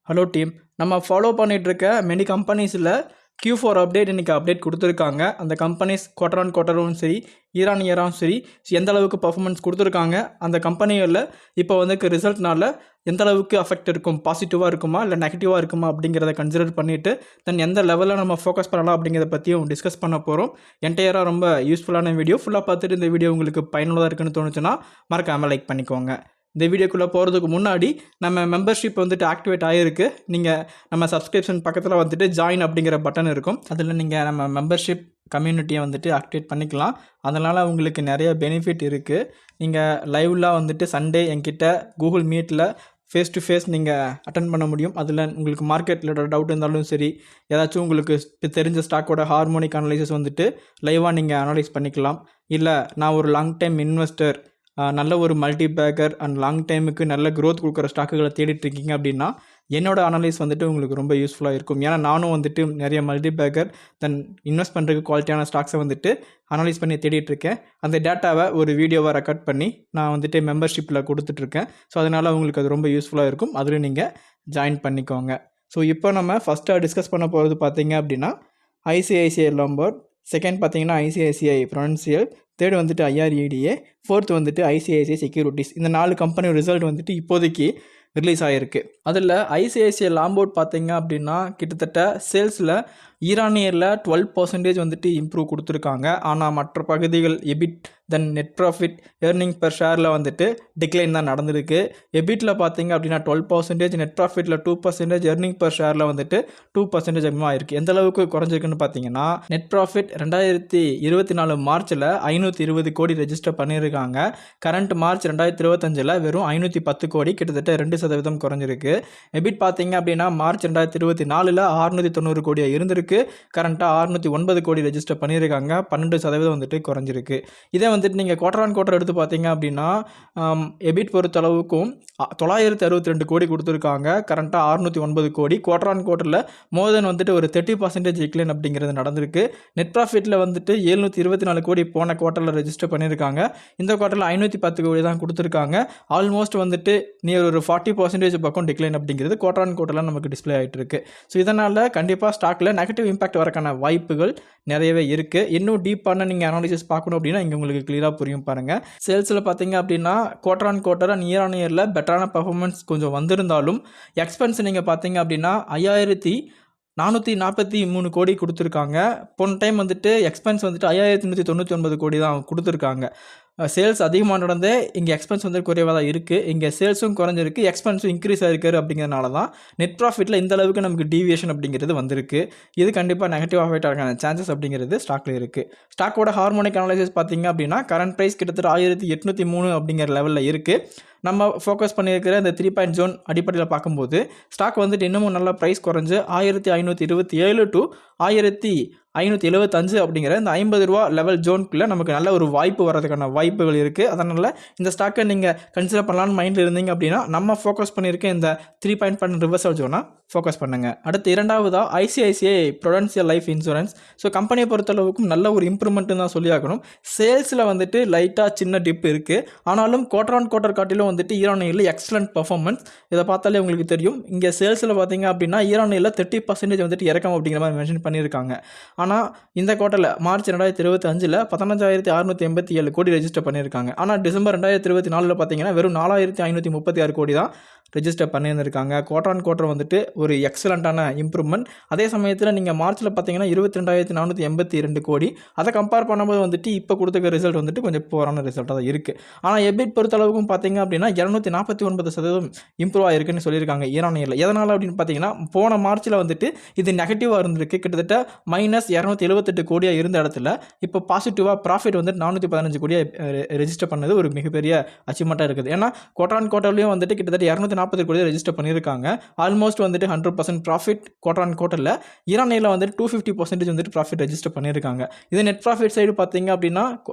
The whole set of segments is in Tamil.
ஹலோ டீம், நம்ம ஃபாலோ பண்ணிகிட்ருக்க மெனி கம்பெனிஸில் Q4 அப்டேட் இன்றைக்கி அப்டேட் கொடுத்துருக்காங்க. அந்த கம்பெனிஸ் குவார்டர் ஆன் குவார்ட்டரும் சரி, இயர் ஆன் இயராகவும் சரி, எந்த அளவுக்கு பர்ஃபார்மன்ஸ் கொடுத்துருக்காங்க, அந்த கம்பெனிகளில் இப்போ வந்து ரிசல்ட்னால எந்த அளவுக்கு அஃபெக்ட் இருக்கும், பாசிட்டிவாக இருக்குமா இல்லை நெகட்டிவாக இருக்குமா அப்படிங்கிறத கன்சிடர் பண்ணிவிட்டு தென் எந்த லெவலில் நம்ம ஃபோக்கஸ் பண்ணலாம் அப்படிங்கிறத பற்றியும் டிஸ்கஸ் பண்ண போகிறோம். என்டையராக ரொம்ப யூஸ்ஃபுல்லான வீடியோ. ஃபுல்லாக பார்த்துட்டு இந்த வீடியோ உங்களுக்கு பயனுள்ளதாக இருக்குன்னு தோணுச்சுன்னா மறக்காமல் லைக் பண்ணிக்கோங்க. இந்த வீடியோக்குள்ளே போகிறதுக்கு முன்னாடி நம்ம மெம்பர்ஷிப் வந்துட்டு ஆக்டிவேட் ஆகிருக்கு. நீங்கள் நம்ம சப்ஸ்கிரிப்ஷன் பக்கத்தில் வந்துட்டு ஜாயின் அப்படிங்கிற பட்டன் இருக்கும். அதில் நீங்கள் நம்ம மெம்பர்ஷிப் கம்யூனிட்டியை வந்துட்டு ஆக்டிவேட் பண்ணிக்கலாம். அதனால் உங்களுக்கு நிறைய பெனிஃபிட் இருக்குது. நீங்கள் லைவ்லாம் வந்துட்டு சண்டே என்கிட்ட கூகுள் மீட்டில் ஃபேஸ் டு ஃபேஸ் நீங்கள் அட்டன் பண்ண முடியும். அதில் உங்களுக்கு மார்க்கெட் ரிலேட்டட் டவுட் இருந்தாலும் சரி, ஏதாச்சும் உங்களுக்கு தெரிஞ்ச ஸ்டாக்கோட ஹார்மோனிக் அனலைசிஸ் வந்துட்டு லைவாக நீங்கள் அனலைஸ் பண்ணிக்கலாம். இல்லை நான் ஒரு லாங் டைம் இன்வெஸ்டர், நல்ல ஒரு மல்டி பேக்கர் அண்ட் லாங் டைமுக்கு நல்ல க்ரோத் கொடுக்குற ஸ்டாக்குகளை தேடிட்டுருக்கீங்க அப்படின்னா என்னோட அனலைஸ் வந்துட்டு உங்களுக்கு ரொம்ப யூஸ்ஃபுல்லாக இருக்கும். ஏன்னா நானும் வந்துட்டு நிறைய மல்டி பேக்கர் தென் இன்வெஸ்ட் பண்ணுறதுக்கு குவாலிட்டியான ஸ்டாக்ஸை வந்துட்டு அனலைஸ் பண்ணி தேடிட்டுருக்கேன். அந்த டேட்டாவை ஒரு வீடியோவை ரெக்கார்ட் பண்ணி நான் வந்துட்டு மெம்பர்ஷிப்பில் கொடுத்துட்ருக்கேன். ஸோ அதனால் உங்களுக்கு அது ரொம்ப யூஸ்ஃபுல்லாக இருக்கும். அதில் நீங்கள் ஜாயின் பண்ணிக்கோங்க. ஸோ இப்போ நம்ம ஃபஸ்ட்டாக டிஸ்கஸ் பண்ண போகிறது பார்த்தீங்க அப்படின்னா ஐசிஐசிஐ லம்பார்ட், செகண்ட் பார்த்தீங்கன்னா ஐசிஐசிஐ ப்ரொடென்ஷியல், தேர்டு வந்துட்டு IREDA, ஃபோர்த் வந்துட்டு ஐசிஐசிஐ செக்யூரிட்டிஸ். இந்த 4 கம்பெனி ரிசல்ட் வந்துட்டு இப்போதைக்கு ரிலீஸ் ஆகிருக்கு. அதில் ஐசிஐசிஐ லாம்போர்ட் பார்த்தீங்க அப்படின்னா கிட்டத்தட்ட சேல்ஸில் ஈரானியரில் 12% வந்துட்டு இம்ப்ரூவ் கொடுத்துருக்காங்க. ஆனால் மற்ற பகுதிகள் எபிட் தென் நெட் ப்ராஃபிட், ஏர்னிங் பெர் ஷேரில் வந்துட்டு டிக்ளைன் தான் நடந்திருக்கு. எபிட்டில் பார்த்தீங்க அப்படின்னா 12%, நெட் ப்ராஃபிட்டில் 2%, ஏர்னிங் பெர் ஷேரில் வந்துட்டு 2% அதிகமாக இருக்குது. எந்த அளவுக்கு குறைஞ்சிருக்குன்னு பார்த்தீங்கன்னா நெட் ப்ராஃபிட் 2024 மார்ச்சில் 520 கோடி ரெஜிஸ்டர் பண்ணியிருக்காங்க. கரண்ட் மார்ச் 2025 வெறும் 510 கோடி, கிட்டத்தட்ட 2% குறைஞ்சிருக்கு. எபிட் பார்த்தீங்க அப்படின்னா மார்ச் 2024 690 கோடியாக இருந்திருக்கு. கரண்ட்டாக 609 கோடி ரெஜிஸ்டர் பண்ணியிருக்காங்க. 12% வந்துட்டு குறைஞ்சிருக்கு. இதே வந்துட்டு நீங்கள் குவார்டர் ஆன் குவார்டர் எடுத்து பார்த்தீங்க அப்படின்னா எபிட் பொறுத்தளவுக்கும் 962 கோடி கொடுத்துருக்காங்க. கரண்ட்டாக 609 கோடி. குவார்டர் ஆன் குவார்டரில் மோர் தென் வந்துட்டு ஒரு 30% டிக்ளைன் அப்படிங்கிறது நடந்திருக்கு. நெட் ப்ராஃபிட்டில் வந்துட்டு 724 கோடி போன குவார்ட்டரில் ரெஜிஸ்டர் பண்ணியிருக்காங்க. இந்த குவார்ட்டரில் 510 கோடி தான் கொடுத்துருக்காங்க. ஆல்மோஸ்ட் வந்துட்டு நியர் ஒரு 40% பக்கம் டிக்ளைன் அப்படிங்கிறது குவார்டர் ஆன் குவார்ட்டரில் நமக்கு டிஸ்பிளே ஆகிட்டு இருக்கு. ஸோ இதனால் கண்டிப்பாக ஸ்டாக்கில் நெகட்டிவ் இம்பாக்ட் வரக்கான வாய்ப்புகள் நிறையவே இருக்குது. இன்னும் டீப்பான நீங்கள் அனாலிசிஸ் பார்க்கணும் அப்படின்னா இங்கே உங்களுக்கு கிளியராக புரியும் பாருங்கள். சேல்ஸில் பார்த்தீங்க அப்படின்னா quarter on quarter and year on இயரில் பெட்டரான பர்ஃபார்மன்ஸ் கொஞ்சம் வந்திருந்தாலும் எக்ஸ்பென்ஸ் நீங்கள் பார்த்தீங்க அப்படின்னா 5443 கோடி கொடுத்துருக்காங்க. போன டைம் வந்துட்டு எக்ஸ்பென்ஸ் வந்துட்டு 5199 கோடி தான் கொடுத்துருக்காங்க. சேல்ஸ் அதிகமாக நடந்தே இங்கே எக்ஸ்பென்ஸ் வந்து குறைவாக தான் இருக்குது. இங்கே சேல்ஸும் குறைஞ்சிருக்கு, எக்ஸ்பென்ஸும் இன்க்ரீஸ் ஆகிருக்காரு. அப்படிங்கிறதுனால தான் நெட் ப்ராஃபிட்டில் இந்த அளவுக்கு நமக்கு டீவியேஷன் அப்படிங்கிறது வந்திருக்கு. இது கண்டிப்பாக நெகட்டிவ் அஃபெக்ட் ஆகான சான்சஸ் அப்படிங்கிறது ஸ்டாக்கில் இருக்குது. ஸ்டாக்கோட ஹார்மோனிக் அனலைசிஸ் பார்த்தீங்க அப்படின்னா கரண்ட் ப்ரைஸ் கிட்டத்தட்ட 1803 அப்படிங்கிற லெவலில் இருக்குது. நம்ம ஃபோக்கஸ் பண்ணியிருக்கிற இந்த 3 பாயிண்ட் ஜோன் அடிப்படையில் பார்க்கும்போது ஸ்டாக் வந்துட்டு இன்னமும் நல்லா ப்ரைஸ் குறைஞ்சு 1527 டு 1575 அப்படிங்கிற இந்த 50 ரூபா லெவல் ஜோனுக்குள்ளே நமக்கு நல்ல ஒரு வாய்ப்பு வர்றதுக்கான வாய்ப்புகள் இருக்குது. அதனால் இந்த ஸ்டாக்கை நீங்கள் கன்சிடர் பண்ணலான்னு மைண்டில் இருந்தீங்க அப்படின்னா நம்ம ஃபோக்கஸ் பண்ணியிருக்க இந்த 3 பாயிண்ட் பண்ண ரிவர்சல் ஜோனாக ஃபோக்கஸ் பண்ணுங்கள். அடுத்து இரண்டாவதாக ICICI Prudential life insurance. So கம்பெனியை பொறுத்தளவுக்கும் நல்ல ஒரு இம்ப்ரூவ்மெண்ட்டு தான் சொல்லி ஆகணும். சேல்ஸில் வந்துட்டு லைட்டாக சின்ன டிப் இருக்குது. ஆனாலும் குவார்டர் ஆன் குவார்டர் காட்டிலும் வந்துட்டு இயர் ஆன் இயரில் எக்ஸலண்ட் பர்ஃபார்மன்ஸ். இதை பார்த்தாலே உங்களுக்கு தெரியும். இங்கே சேல்ஸில் பார்த்தீங்க அப்படின்னா இயர் ஆன் இயரில் 30% வந்துட்டு இறக்கம் அப்படிங்கிற மாதிரி மென்ஷன் பண்ணியிருக்காங்க. ஆனால் இந்த குவார்ட்டரில் மார்ச் 2025 15687 கோடி ரெஜிஸ்டர் பண்ணியிருக்காங்க. ஆனால் டிசம்பர் 2024 பார்த்தீங்கன்னா வெறும் 4536 கோடி தான் ரெஜிஸ்டர் பண்ணியிருந்திருக்காங்க. குவார்டர் ஆன் குவார்ட்டர் வந்துட்டு ஒரு எக்ஸலண்ட்டான இம்ப்ரூவ்மெண்ட். அதே சமயத்தில் நீங்கள் மார்ச்சில் பார்த்தீங்கன்னா 22482 கோடி. அதை கம்பேர் பண்ணும்போது வந்துட்டு இப்போ கொடுத்துக்க ரிசல்ட் வந்துட்டு கொஞ்சம் போரான ரிசல்ட்டாக தான் இருக்குது. ஆனால் எபிட் பொறுத்தளவுக்கும் பார்த்தீங்க அப்படின்னா 249% இம்ப்ரூவ் ஆகிருக்குன்னு சொல்லியிருக்காங்க இயர் ஆன் இயரில். எதனால் அப்படின்னு பார்த்தீங்கன்னா போன மார்ச்சில் வந்துட்டு இது நெகட்டிவாக இருந்திருக்கு. கிட்டத்தட்ட -278 கோடியாக இருந்த இடத்துல இப்போ பாசிட்டிவாக ப்ராஃபிட் வந்துட்டு 415 கோடியாக ரெஜிஸ்டர் பண்ணது ஒரு மிகப்பெரிய அச்சீவ்மெண்ட்டாக இருக்குது. ஏன்னா குவார்டர் ஆன் குவார்ட்டர்லையும் வந்துட்டு கிட்டத்தட்ட 240 கோடி ரெஜிஸ்டர் பண்ணியிருக்காங்க. ஆல்மோஸ்ட் வந்துட்டு 100% ப்ராஃபிட் குவார்டர் ஆன் குவார்ட்டரில். இயர் ஆன் இயரில் வந்துட்டு 250% வந்துட்டு ப்ராஃபிட் ரெஜிஸ்டர் பண்ணியிருக்காங்க. இது நெட் ப்ராஃபிட் சைடு பார்த்தீங்க அப்படின்னா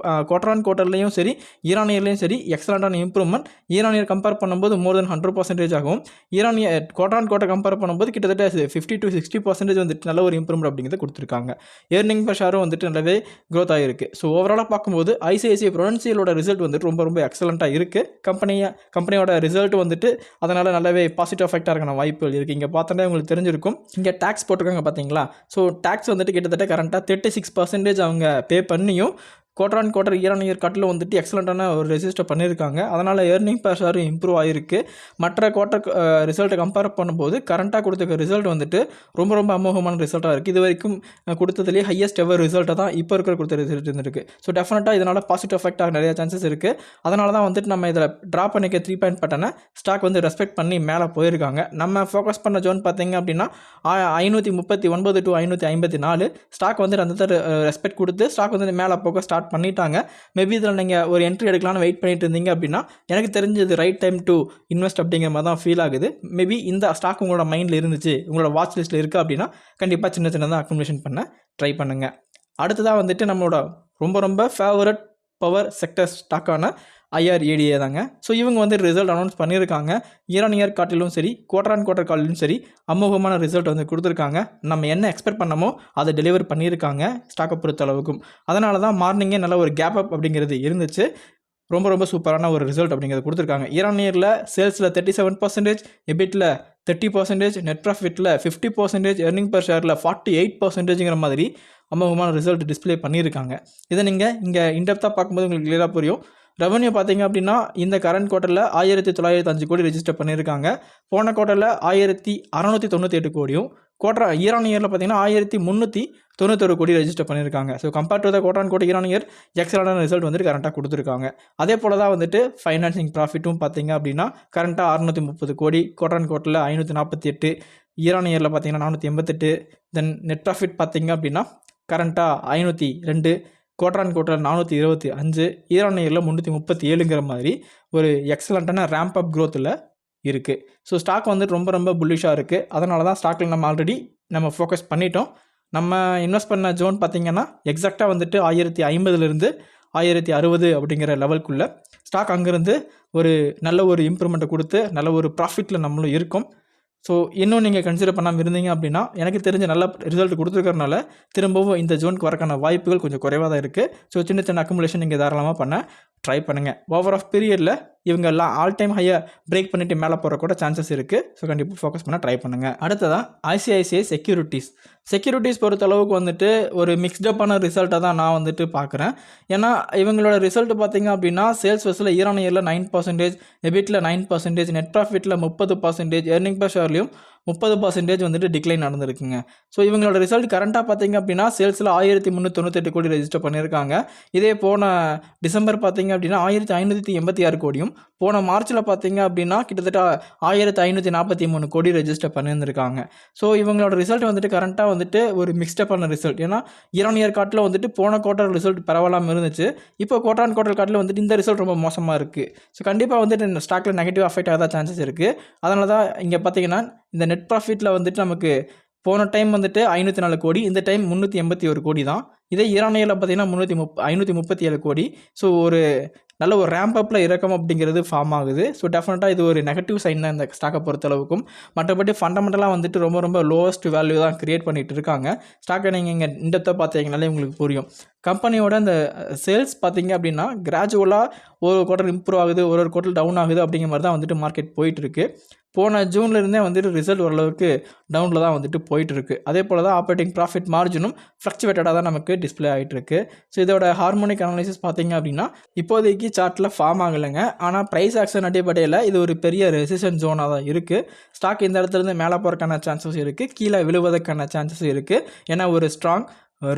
குவார்டர் ஆன் குவார்ட்டர்லையும் சரி இயர் ஆன் இயர்லையும் சரி எக்ஸலண்டான improvement. Year on year compare பண்ணும்போது மோர் தென் 100% ஆகும். Year on year quarter on quarter compare பண்ணும்போது கிட்டத்தட்ட 50 to 60% வந்துட்டு நல்ல ஒரு இம்ப்ரூவ்மெண்ட் அப்படிங்கிறத கொடுத்துருக்காங்க. ஏர்னிங் பர் ஷேரும் வந்துட்டு நல்லாவே க்ரோத் ஆகிருக்கு. ஸோ ஓவராலாக பார்க்கும்போது ஐசிஐசிஐ ப்ரொடென்ஷியலோட ரிசல்ட் வந்துட்டு ரொம்ப எக்ஸலண்ட்டாக இருக்குது. கம்பெனியோட ரிசல்ட் வந்துட்டு அதை அதனால் நல்லாவே பாசிட்டிவ் எஃபெக்டாக இருக்கான வாய்ப்புகள் இருக்குது. இங்கே பார்த்தோன்னே உங்களுக்கு தெரிஞ்சிருக்கும். இங்கே டேக்ஸ் போட்டிருக்காங்க பார்த்தீங்களா. ஸோ டேக்ஸ் வந்துட்டு கிட்டத்தட்ட கரண்ட்டாக 36% அவங்க பே பண்ணியும் quarter on quarter year on year காட்டிலும் வந்துட்டு எக்ஸலண்ட்டான ஒரு ரெஜிஸ்டர் பண்ணியிருக்காங்க. அதனால் ஏர்னிங் பர் ஷேரும் இம்ப்ரூவ் ஆகிருக்கு. மற்ற குவார்டர் ரிசல்ட்டை கம்பேர் பண்ணும்போது கரண்ட்டாக கொடுத்துருக்க ரிசல்ட் வந்துட்டு ரொம்ப ரொம்ப அமோகமான ரிசல்ட்டாக இருக்குது. இது வரைக்கும் கொடுத்ததுலேயே ஹையஸ்ட் எவர் ரிசல்ட்டை தான் இப்போ இருக்கிற கொடுத்த ரிசல்ட் இருந்திருக்கு. ஸோ டெஃபினட்டாக இதனால் பாசிட்டிவ் எஃபெக்டாக நிறைய சான்சஸ் இருக்குது. அதனால தான் வந்துட்டு நம்ம இதில் ட்ரா பண்ணிக்க 3 பாயிண்ட் பட்டனை ஸ்டாக் வந்து ரெஸ்பெக்ட் பண்ணி மேலே போயிருக்காங்க. நம்ம ஃபோக்கஸ் பண்ண ஜோன் பார்த்தீங்க அப்படின்னா 539 to 554 ஸ்டாக் வந்து அந்த ரெஸ்பெக்ட் கொடுத்து ஸ்டாக் வந்து மேலே போக ஸ்டார்ட் பண்ணிட்டாங்க. மேபி இதில் நீங்கள் ஒரு என்ட்ரி எடுக்கலாம்னு வெயிட் பண்ணிட்டு இருந்தீங்க அப்படின்னா எனக்கு தெரிஞ்சது ரைட் டைம் டு இன்வெஸ்ட் அப்படிங்கிற மாதிரி தான் ஃபீல் ஆகுது. மேபி இந்த ஸ்டாக் உங்களோட மைண்டில் இருந்துச்சு, உங்களோட வாட்ச் லிஸ்ட்டில் இருக்குது அப்படின்னா கண்டிப்பாக சின்னதாக அக்குமுலேஷன் பண்ண ட்ரை பண்ணுங்கள். அடுத்ததாக வந்துட்டு நம்மளோட ரொம்ப ரொம்ப ஃபேவரட் பவர் செக்டர் ஸ்டாக்கான IRADA தாங்க. ஸோ இவங்க வந்து ரிசல்ட் அனௌன்ஸ் பண்ணியிருக்காங்க. இயர் ஆன் இயர் காட்டிலும் சரி, குவார்டர் ஆன் குவார்டர் காட்டிலும் சரி அமோகமான ரிசல்ட் வந்து கொடுத்துருக்காங்க. நம்ம என்ன எக்ஸ்பெக்ட் பண்ணமோ அதை டெலிவர் பண்ணியிருக்காங்க ஸ்டாக்கை பொறுத்த அளவுக்கும். அதனால தான் மார்னிங்கே நல்ல ஒரு கேப் அப் அப்படிங்கிறது இருந்துச்சு. ரொம்ப ரொம்ப சூப்பரான ஒரு ரிசல்ட் அப்படிங்கிறது கொடுத்துருக்காங்க. இயர் ஆன் இயரில் சேல்ஸில் 37%, எபிட்டில் 30%, நெட் ப்ராஃபிட்டில் 50%, எர்னிங் பர் ஷேரில் 48%ங்கிற மாதிரி அமோகமான ரிசல்ட் டிஸ்பிளே பண்ணியிருக்காங்க. இதை நீங்கள் இங்கே இன்டெப்த்தாக பார்க்கும்போது உங்களுக்கு கிளியராக புரியும். ரெவன்யூ பார்த்தீங்க அப்படின்னா இந்த கரண்ட் குவார்ட்டரில் 1905 கோடி ரெஜிஸ்டர் பண்ணியிருக்காங்க. போன குவார்ட்டரில் 1698 கோடியும், இயர் ஆன் இயரில் பார்த்தீங்கன்னா 1391 கோடி ரெஜிஸ்டர் பண்ணியிருக்காங்க. So compared to the quarter on quarter year on year எக்ஸலண்டான ரிசல்ட் வந்துட்டு கரண்ட்டாக கொடுத்துருக்காங்க. அதே போல் தான் வந்துட்டு ஃபைனான்சிங் ப்ராஃபிட்டும் பார்த்தீங்க அப்படின்னா கரண்ட்டாக 630 கோடி, குவார்டர் ஆன் குவார்ட்டரில் 548, இயர் ஆன் இயரில் பார்த்தீங்கன்னா 488. தென் நெட் ப்ராஃபிட் பார்த்தீங்க அப்படின்னா கரண்ட்டாக 502, quarter on quarter 425, year on இயரில் 337ங்கிற மாதிரி ஒரு எக்ஸலண்ட்டான ரேம்ப் அப் க்ரோத்தில் இருக்குது. ஸோ ஸ்டாக் வந்துட்டு ரொம்ப ரொம்ப புல்லிஷாக இருக்குது. அதனால தான் ஸ்டாக்கில் நம்ம ஆல்ரெடி ஃபோக்கஸ் பண்ணிட்டோம். நம்ம இன்வெஸ்ட் பண்ண ஜோன் பார்த்திங்கன்னா எக்ஸாக்டாக வந்துட்டு 1050லேருந்து 1060 அப்படிங்கிற லெவலுக்குள்ளே ஸ்டாக் அங்கேருந்து ஒரு நல்ல ஒரு இம்ப்ரூவ்மெண்ட்டை கொடுத்து நல்ல ஒரு ப்ராஃபிட்டில் நம்மளும் இருக்கும். ஸோ இன்னும் நீங்கள் கன்சிடர் பண்ணாமல் இருந்தீங்க அப்படின்னா எனக்கு தெரிஞ்ச நல்ல ரிசல்ட் கொடுத்துருக்கறனால திரும்பவும் இந்த ஜோனுக்கு வரக்கான வாய்ப்புகள் கொஞ்சம் குறைவாக தான் இருக்குது. ஸோ சின்ன சின்ன அக்குமுலேஷன் நீங்கள் தாராளமாக பண்ண ட்ரை பண்ணுங்கள். ஓவர் ஆஃப் பீரியடில் இவங்க எல்லாம் ஆல் டைம் ஹையை பிரேக் பண்ணிவிட்டு மேலே போகிற கூட சான்சஸ் இருக்குது. ஸோ கண்டிப்பாக ஃபோக்கஸ் பண்ண ட்ரை பண்ணுங்கள். அடுத்ததான் ICICI செக்யூரிட்டிஸ் பொறுத்த அளவுக்கு வந்துட்டு ஒரு மிக்ஸ்டப்பான ரிசல்ட்டை தான் நான் வந்துட்டு பார்க்குறேன். ஏன்னா இவங்களோட ரிசல்ட் பார்த்திங்க அப்படின்னா சேல்ஸ் வஸில் இயர் ஆன் இயரில் 9%, எபிட்டில் 9%, நெட் ப்ராஃபிட்டில் 30%, எர்னிங் பர் ஷேர்லையும் 30% வந்துட்டு டிக்ளைன் நடந்திருக்குங்க. ஸோ இவங்களோட ரிசல்ட் கரண்ட்டாக பார்த்திங்க அப்படின்னா சேல்ஸில் 1398 கோடி ரெஜிஸ்டர் பண்ணியிருக்காங்க. இதே போன டிசம்பர் பார்த்திங்க அப்படின்னா 1586 கோடியும், போன மார்ச்சில் பார்த்திங்க அப்படின்னா கிட்டத்தட்ட 1543 கோடி ரெஜிஸ்டர் பண்ணியிருந்திருக்காங்க. ஸோ இவங்களோட ரிசல்ட் வந்துட்டு கரண்ட்டாக வந்துட்டு ஒரு மிக்ஸ்டப்பான ரிசல்ட். ஏன்னா இயர் ஆன் இயர் காட்டில் வந்துட்டு போன குவார்ட்டர் ரிசல்ட் பரவாயில்லாமல் இருந்துச்சு. இப்போ குவார்டர் ஆன் குவார்ட்டர் காட்டில் வந்துட்டு இந்த ரிசல்ட் ரொம்ப மோசமாக இருக்குது. ஸோ கண்டிப்பாக வந்துட்டு இந்த ஸ்டாக்கில் நெகட்டிவ் அஃபெக்ட் ஆக தான் சான்சஸ் இருக்குது. அதனால தான் இங்கே பார்த்திங்கன்னா இந்த நெட் ப்ராஃபிட்டில் வந்துட்டு நமக்கு போன டைம் வந்துட்டு 504 கோடி, இந்த டைம் 381 கோடி தான். இதே இயர் ஆன் இயரில் பார்த்தீங்கன்னா 537 கோடி. ஸோ ஒரு நல்ல ஒரு ரேம்ப் அப்பில் இறக்கம் அப்படிங்கிறது ஃபார்ம் ஆகுது. ஸோ டெஃபினட்டாக இது ஒரு நெகட்டிவ் சைன் தான் இந்த ஸ்டாக்கை பொறுத்தளவுக்கும். மற்றபடி ஃபண்டமெண்டலாக வந்துட்டு ரொம்ப ரொம்ப லோவஸ்ட் வேல்யூ தான் க்ரியேட் பண்ணிகிட்டு இருக்காங்க. ஸ்டாக்கை நீங்கள் இங்கே இண்டெப்த்தாக பார்த்தீங்கனாலே உங்களுக்கு புரியும். கம்பெனியோட அந்த சேல்ஸ் பார்த்தீங்க அப்படின்னா கிராஜுவலாக ஒரு குவார்ட்டர் இம்ப்ரூவ் ஆகுது, ஒரு குவார்ட்டர் டவுன் ஆகுது அப்படிங்கிற மாதிரி தான் வந்துட்டு மார்க்கெட் போயிட்டுருக்கு. போன ஜூன்லேருந்தே வந்துட்டு ரிசல்ட் ஓரளவுக்கு டவுனில் தான் வந்துட்டு போயிட்டுருக்கு. அதே போல் தான் ஆப்ரேட்டிங் ப்ராஃபிட் மார்ஜினும் ஃப்ளக்சுவேட்டடாக தான் நமக்கு டிஸ்பிளே ஆகிட்டுருக்கு. ஸோ இதோட ஹார்மோனிக் அனாலிசிஸ் பார்த்தீங்க அப்படின்னா இப்போதைக்கு சார்ட்டில் ஃபார்ம் ஆகலைங்க. ஆனால் ப்ரைஸ் ஆக்ஷன் அடிப்படையில் இது ஒரு பெரிய ரெசிஸ்டன்ஸ் ஜோனாக தான் இருக்குது. ஸ்டாக் இந்த இடத்துலேருந்து மேலே போகிறதுக்கான சான்சஸ் இருக்குது, கீழே விழுவதற்கான சான்சஸ் இருக்குது. ஏன்னா ஒரு ஸ்ட்ராங்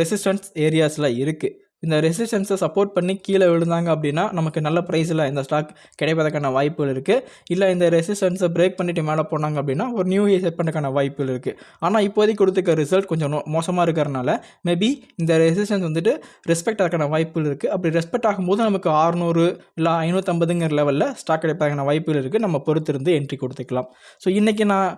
ரெசிஸ்டன்ஸ் ஏரியாஸில் இருக்குது. இந்த ரெசிஸ்டன்ஸை சப்போர்ட் பண்ணி கீழே விழுந்தாங்க அப்படின்னா நமக்கு நல்ல ப்ரைஸில் இந்த ஸ்டாக் கிடைப்பதற்கான வாய்ப்புகள் இருக்குது. இல்லை இந்த ரெசிஸ்டன்ஸை பிரேக் பண்ணிவிட்டு மேலே போனாங்க அப்படின்னா ஒரு நியூ ஹை செட் பண்ணுறதுக்கான வாய்ப்புகள் இருக்குது. ஆனால் இப்போதைக்கு கொடுத்துருக்க ரிசல்ட் கொஞ்சம் மோசமாக இருக்கிறனால மேபி இந்த ரெசிஸ்டன்ஸ் வந்துட்டு ரெஸ்பெக்ட் ஆகிறதுக்கான வாய்ப்புகள் இருக்குது. அப்படி ரெஸ்பெக்ட் ஆகும்போது நமக்கு 600 இல்லை 550ங்கிற லெவலில் ஸ்டாக் கிடைப்பதற்கான வாய்ப்புகள் இருக்குது. நம்ம பொறுத்திருந்து என்ட்ரி கொடுத்துக்கலாம். ஸோ இன்றைக்கி நான்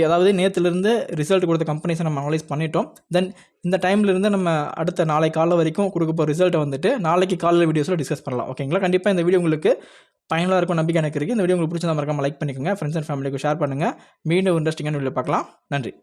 அதாவது நேற்றுலேருந்து ரிசல்ட் கொடுத்த கம்பெனிஸை நம்ம அனலைஸ் பண்ணிட்டோம். தென் இந்த டைம்லேருந்து நம்ம அடுத்த நாளை காலை வரைக்கும் கொடுக்க போகிற ரிசல்ட்டை வந்துட்டு நாளைக்கு காலையில் வீடியோஸில் டிஸ்கஸ் பண்ணலாம். ஓகேங்களா? கண்டிப்பாக இந்த வீடியோ உங்களுக்கு பயனுள்ளதாக இருக்கும் நம்பிக்கை எனக்கு இருக்குது. இந்த வீடியோ உங்களுக்கு பிடிச்சதா மறக்காம லைக் பண்ணிக்கோங்க, ஃப்ரெண்ட்ஸ் அண்ட் ஃபேமிலிக்கு ஷேர் பண்ணுங்கள். மீண்டும் இன்ட்ரெஸ்டிங்கான வீடியோ பார்க்கலாம். நன்றி.